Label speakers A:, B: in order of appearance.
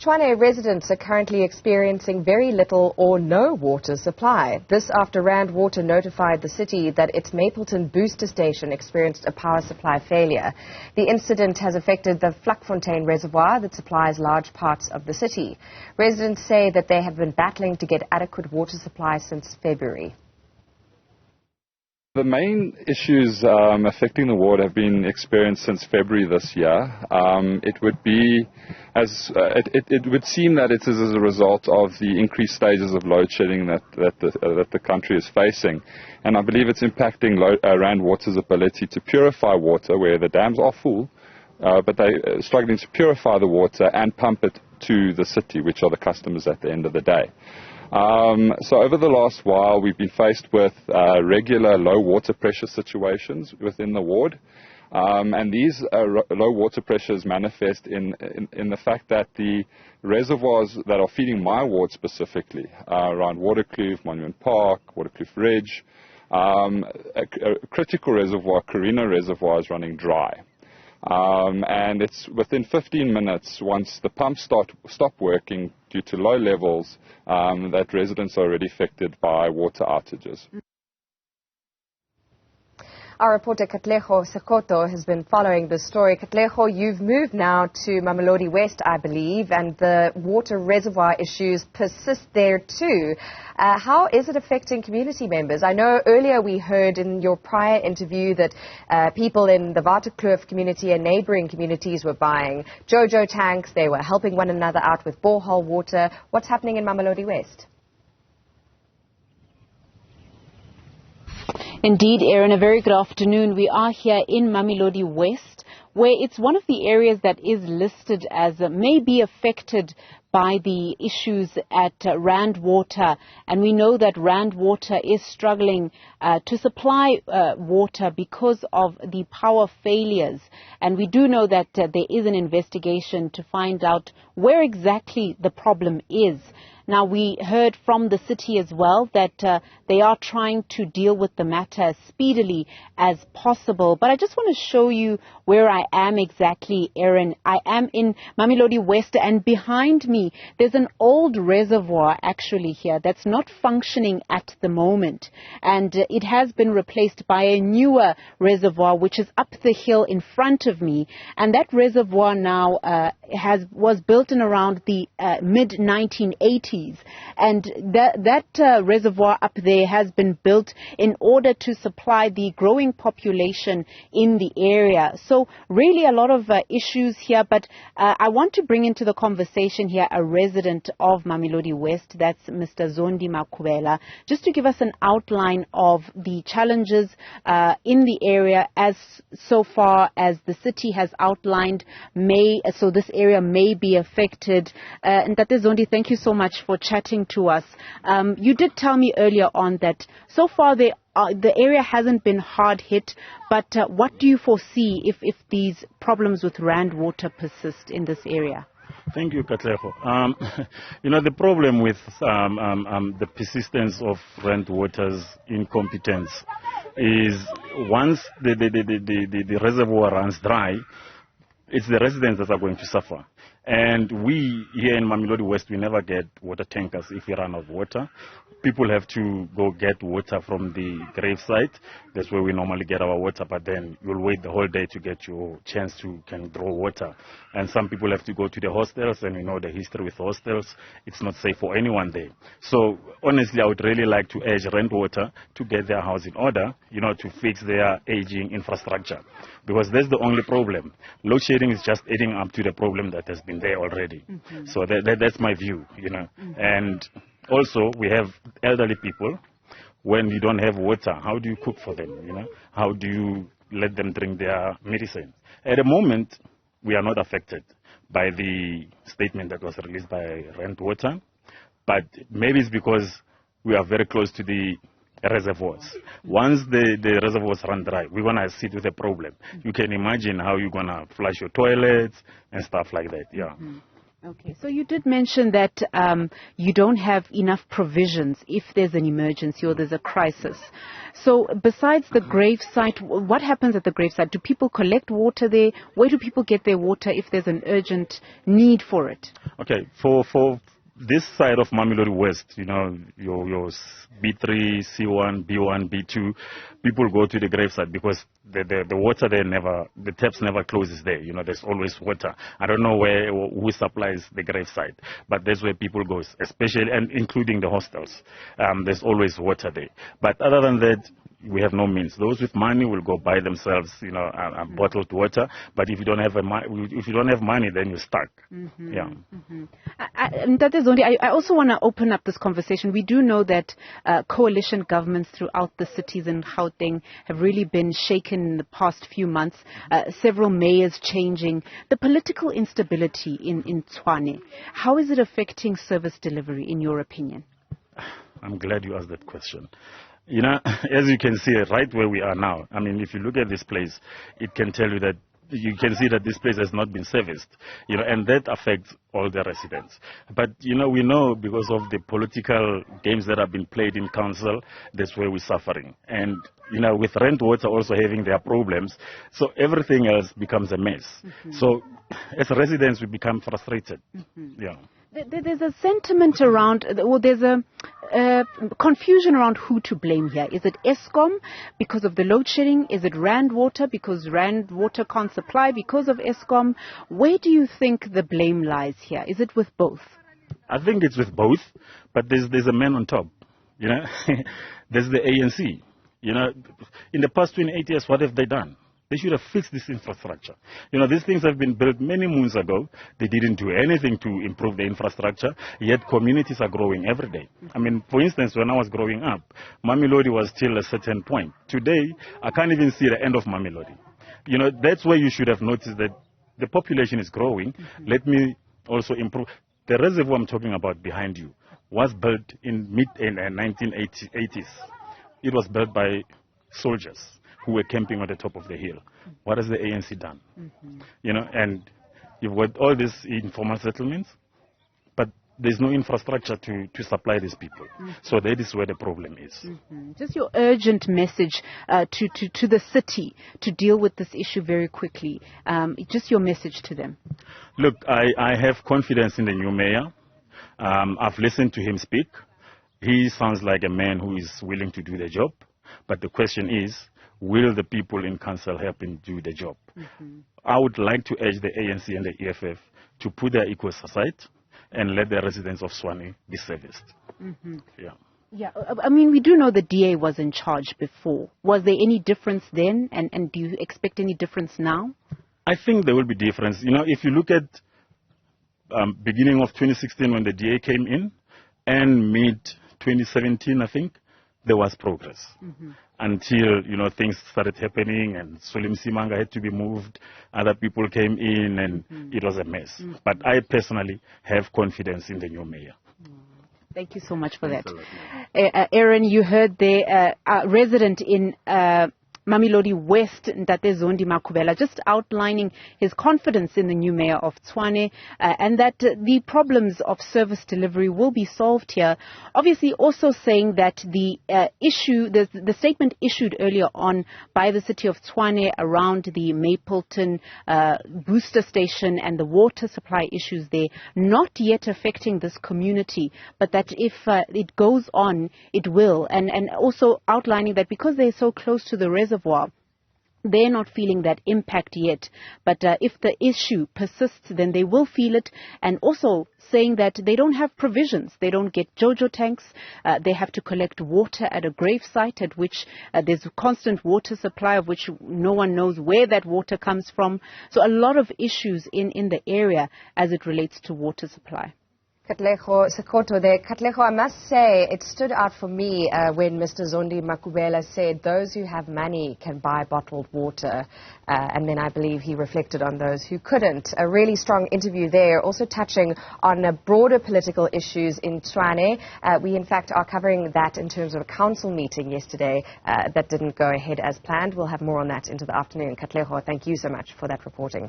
A: Tshwane residents are currently experiencing very little or no water supply. This after Rand Water notified the city that its Mapleton booster station experienced a power supply failure. The incident has affected the Vlakfontein reservoir that supplies large parts of the city. Residents say that they have been battling to get adequate water supply since February.
B: The main issues affecting the ward have been experienced since February this year. It would seem that it is as a result of the increased stages of load shedding that the country is facing, and I believe it's impacting Rand Water's ability to purify water where the dams are full, but they're struggling to purify the water and pump it to the city, which are the customers at the end of the day. So over the last while, we've been faced with regular low water pressure situations within the ward. And these low water pressures manifest in the fact that the reservoirs that are feeding my ward specifically, around Waterkloof, Monument Park, Waterkloof Ridge, a critical reservoir, Carina Reservoir, is running dry. And it's within 15 minutes, once the pumps stop working due to low levels, that residents are already affected by water outages.
A: Our reporter Katleho has been following this story. Katleho, you've moved now to Mamelodi West, I believe, and the water reservoir issues persist there too. How is it affecting community members? I know earlier we heard in your prior interview that people in the Waterkloof community and neighbouring communities were buying JoJo tanks. They were helping one another out with borehole water. What's happening in Mamelodi West?
C: Indeed, Erin, a very good afternoon. We are here in Mamelodi West, where it's one of the areas that is listed as may be affected by the issues at Rand Water. And we know that Rand Water is struggling to supply water because of the power failures. And we do know that there is an investigation to find out where exactly the problem is. Now, we heard from the city as well that they are trying to deal with the matter as speedily as possible. But I just want to show you where I am exactly, Erin. I am in Mamelodi West, and behind me, there's an old reservoir actually here that's not functioning at the moment. And it has been replaced by a newer reservoir, which is up the hill in front of me. And that reservoir now was built in around the mid-1980s. And that reservoir up there has been built in order to supply the growing population in the area. So really a lot of issues here, but I want to bring into the conversation here a resident of Mamelodi West, that's Mr. Zondi Makwela, just to give us an outline of the challenges in the area as so far as the city has outlined. So this area may be affected. And Tate Zondi, thank you so much for chatting to us. You did tell me earlier on that so far the area hasn't been hard hit, but what do you foresee if these problems with Rand Water persist in this area?
D: Thank you, Katleho. The problem with the persistence of Rand Water's incompetence is once the reservoir runs dry, it's the residents that are going to suffer. And we here in Mamelodi West, we never get water tankers if we run out of water. People have to go get water from the gravesite. That's where we normally get our water, but then you'll wait the whole day to get your chance to can draw water. And some people have to go to the hostels, and we know the history with hostels. It's not safe for anyone there. So honestly, I would really like to urge Rand Water to get their house in order, to fix their aging infrastructure. Because that's the only problem. Load shedding is just adding up to the problem that has been there already. Mm-hmm. So that's my view, Mm-hmm. And also, we have elderly people. When you don't have water, how do you cook for them, How do you let them drink their medicine? At the moment, we are not affected by the statement that was released by Rand Water. But maybe it's because we are very close to the reservoirs. Once the reservoirs run dry, we're going to sit with a problem. You can imagine how you're going to flush your toilets and stuff like that. Yeah.
C: Okay, so you did mention that you don't have enough provisions if there's an emergency or there's a crisis. So besides the gravesite, what happens at the gravesite? Do people collect water there? Where do people get their water if there's an urgent need for it?
D: Okay, for this side of Mamelodi West, you know, your B3, C1, B1, B2, people go to the gravesite because the water there the taps never closes there. You know, there's always water. I don't know who supplies the gravesite, but that's where people go, especially and including the hostels. There's always water there. But other than that, we have no means. Those with money will go buy themselves, you know, a bottled water. But if you don't have money, then you're stuck.
C: Mm-hmm.
D: Yeah.
C: Mm-hmm. That is only. I also want to open up this conversation. We do know that coalition governments throughout the cities in Gauteng have really been shaken in the past few months. Several mayors changing. The political instability in Tshwane. How is it affecting service delivery, in your opinion?
D: I'm glad you asked that question. You know, as you can see, right where we are now, I mean, if you look at this place, it can tell you that you can see that this place has not been serviced, you know, and that affects all the residents. But, you know, we know because of the political games that have been played in council, that's where we're suffering. And, you know, with rent water also having their problems, so everything else becomes a mess. Mm-hmm. So as residents, we become frustrated. Mm-hmm. Yeah.
C: There's a sentiment around, or there's a confusion around who to blame here. Is it Eskom because of the load shedding? Is it Rand Water because Rand Water can't supply because of Eskom? Where do you think the blame lies here? Is it with both?
D: I think it's with both, but there's a man on top. You know, there's the ANC. You know, in the past 28 years, what have they done? They should have fixed this infrastructure. You know, these things have been built many moons ago. They didn't do anything to improve the infrastructure, yet communities are growing every day. I mean, for instance, when I was growing up, Mamelodi was still a certain point. Today, I can't even see the end of Mamelodi. You know, that's where you should have noticed that the population is growing. Mm-hmm. Let me also improve. The reservoir I'm talking about behind you was built in 1980s. It was built by soldiers who were camping on the top of the hill. What has the ANC done? Mm-hmm. You know, and you've got all these informal settlements, but there's no infrastructure to supply these people. Mm-hmm. So that is where the problem is.
C: Mm-hmm. Just your urgent message to the city to deal with this issue very quickly. Just your message to them.
D: Look, I have confidence in the new mayor. I've listened to him speak. He sounds like a man who is willing to do the job. But the question is, will the people in council help him do the job? Mm-hmm. I would like to urge the ANC and the EFF to put their egos aside and let the residents of Tshwane be serviced. Mm-hmm. Yeah.
C: Yeah, I mean, we do know the DA was in charge before. Was there any difference then, and do you expect any difference now?
D: I think there will be difference. You know, if you look at beginning of 2016 when the DA came in, and mid-2017, I think, there was progress. Mm-hmm. Until, you know, things started happening and Sulim Simanga had to be moved, other people came in and it was a mess. Mm-hmm. But I personally have confidence in the new mayor.
C: Thank you so much for that. Aaron, you heard the resident in Mamelodi West, Ntate Zondi Makubela, just outlining his confidence in the new mayor of Tshwane and that the problems of service delivery will be solved here. Obviously also saying that the the statement issued earlier on by the city of Tshwane around the Mapleton booster station and the water supply issues there, not yet affecting this community, but that if it goes on, it will. And also outlining that because they're so close to the reservoir, they're not feeling that impact yet. But if the issue persists, then they will feel it. And also saying that they don't have provisions. They don't get JoJo tanks. They have to collect water at a grave site at which there's a constant water supply of which no one knows where that water comes from. So a lot of issues in the area as it relates to water supply.
A: Katleho Sekoto there. Katleho, I must say, it stood out for me when Mr. Zondi Makubela said those who have money can buy bottled water. And then I believe he reflected on those who couldn't. A really strong interview there, also touching on broader political issues in Tshwane. We, in fact, are covering that in terms of a council meeting yesterday that didn't go ahead as planned. We'll have more on that into the afternoon. Katleho, thank you so much for that reporting.